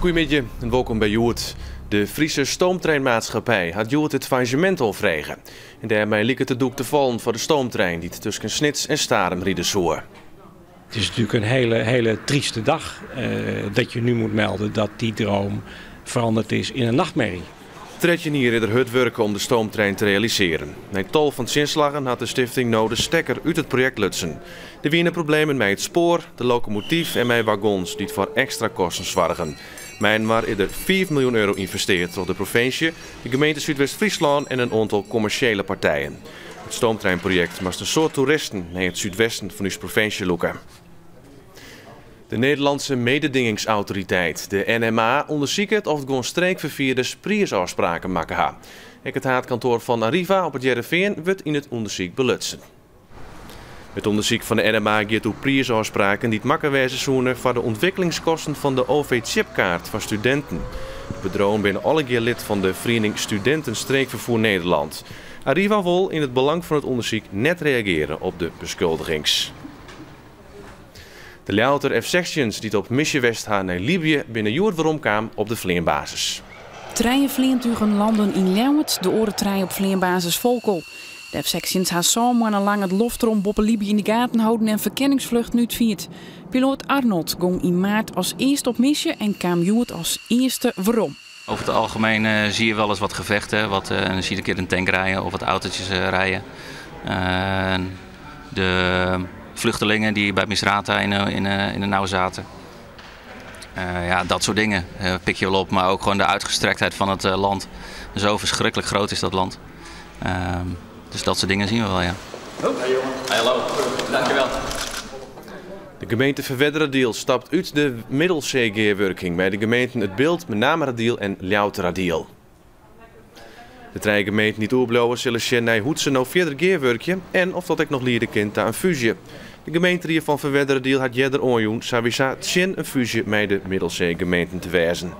Goedemiddag en welkom bij Joert. De Friese stoomtreinmaatschappij had Joert het faillissement overregen. En daarmee liep het de doek te vallen voor de stoomtrein die tussen Snits en Starum rieden zou. Het is natuurlijk een hele trieste dag dat je nu moet melden dat die droom veranderd is in een nachtmerrie. Tredje hier in het werken om de stoomtrein te realiseren. Na tal van zinslagen had de stichting nou de stekker uit het project lutsen. Er waren problemen met het spoor, de locomotief en met wagons die voor extra kosten zwargen. Mijn waar er 5 miljoen euro investeerd door de provincie, de gemeente Zuidwest-Friesland en een aantal commerciële partijen. Het stoomtreinproject moest een soort toeristen naar het zuidwesten van uw provincie lokken. De Nederlandse mededingingsautoriteit, de NMA, onderzoekt of het gewoon streekvervierders prijsafspraken maken ha. Het haatkantoor van Arriva op het Jereveen wordt in het onderzoek belutsen. Het onderzoek van de NMA gaat op prijsafspraken die het makken wezen zoenen voor de ontwikkelingskosten van de OV-chipkaart voor studenten. De bedrijven zijn alle keer lid van de Vereniging Studenten Streekvervoer Nederland. Arriva wil in het belang van het onderzoek net reageren op de beschuldigings. De louter F-sections die op missie West gaan naar Libië binnen Joert waarom kwam op de vleerbasis. Treien vleertuigen landen in Leeuwarden, de oren op vleerbasis Volkel. De F-sections gaan samen lang het loftrom boven Libië in de gaten houden en verkenningsvlucht nu viert. Piloot Arnold ging in maart als eerste op missie en kwam Joert als eerste waarom. Over het algemeen zie je wel eens wat gevechten, dan zie je een keer een tank rijden of wat autootjes rijden. De vluchtelingen die bij Misrata in de nauw zaten. Ja, dat soort dingen pik je wel op, maar ook gewoon de uitgestrektheid van het land. Zo verschrikkelijk groot is dat land. Dus dat soort dingen zien we wel, ja. Oh, hey jongen. Hey, hallo. Dankjewel. De gemeente Verwedderadiel stapt uit de middelzeegeerwerking bij de gemeenten Het Beeld, met name Radiel en Louteradiel. De drie gemeenten die doorblijven zullen zien naar hoe ze nou verder geerwerken en of dat ik nog lieden kind aan een fusie. De gemeente van Verwedderadiel had jeder onjoen sowieso een fusie met de Middelzeegemeenten te wijzen.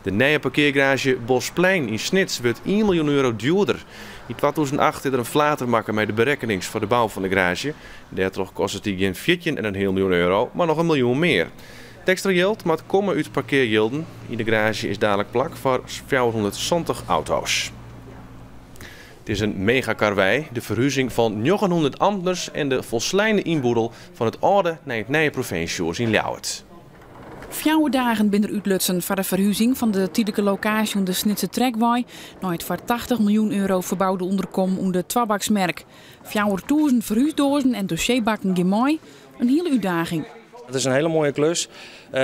De nieuwe parkeergarage Bosplein in Snits wordt 1 miljoen euro duurder. In 2008 is er een flater maken met de berekenings voor de bouw van de garage. Daardoor kost het geen 14,5 miljoen euro, maar nog 1 miljoen meer. Het extra geld moet komen uit parkeergelden. In de garage is dadelijk plak voor 470 auto's. Het is een megakarwei, de verhuizing van 900 ambtenaren en de volslijnde inboedel van het oude naar het nieuwe provinciehuis in Louwert. 4 dagen binnen uitlutsen voor de verhuizing van de tijdelijke locatie van de Snitse Trekwai naar het voor 80 miljoen euro verbouwde onderkom onder de Twabaksmerk. 4.000 verhuisdozen en dossierbakken gemai, een hele uitdaging. Het is een hele mooie klus.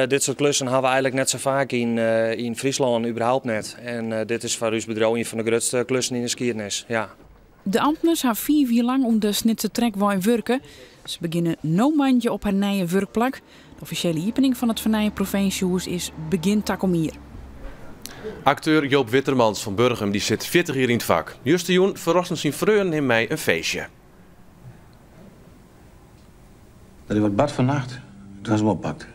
Dit soort klussen hebben we eigenlijk net zo vaak in Friesland überhaupt net. En dit is voor ons bedrijf een van de grootste klussen in de skiernis. Ja. De ambtenaren hebben 4 jaar lang om de Snitse Trekwai werken. Ze beginnen no mandje op haar nieuwe werkplek. De officiële opening van het Vernije provinciehuis is begin takomier. Acteur Joop Wittermans van Burgum die zit 40 jaar in het vak. Juist joen verrassen zijn vreugden in mei een feestje. Dat is wat bad vannacht. Het was hem oppakt.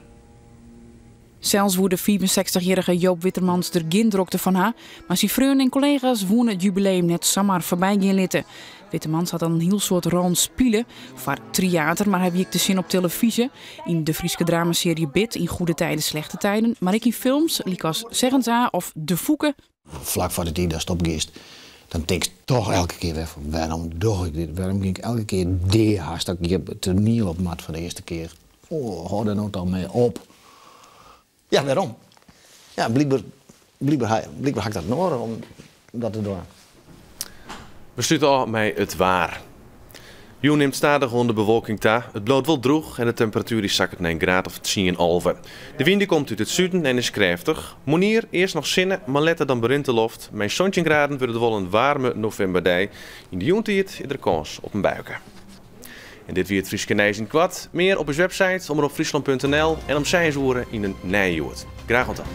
Zelfs woerde de 64-jarige Joop Wittermans er geen drokte van haar, maar zijn vrienden en collega's wonen het jubileum net zomaar voorbij gaan litten. Wittermans had dan een heel soort rol spelen voor theater, maar hij wiek te zien op televisie, in de Friese dramaserie Bit, in goede tijden, slechte tijden, maar ook in films, als Zeggen ze of De Foeken. Vlak voor de tijd dat stopgeest, dan denk ik toch elke keer weer van waarom doe ik dit? Waarom ging ik elke keer die haast dat ik het toneel op mat voor de eerste keer? Oh, hou er nou toch mee op. Ja, waarom? Ja, blijkbaar had ik dat nodig om dat te doen. We sluiten al met het waar. Joen neemt stadig onder bewolking ta. Het bloot wel droog en de temperatuur is zakken naar 1 graad of 10 alve. De wind komt uit het zuiden en is krachtig. Monier eerst nog zinnen, maar letter dan berint de loft. Met 17 graden wordt het wel een warme novemberdij. In de joentijd is er kans op een buiken. En dit weer het Frieske Nijs in kwart. Meer op onze website omroepfriesland.nl en om 6 uur in een nijjoert. Graag tot dan.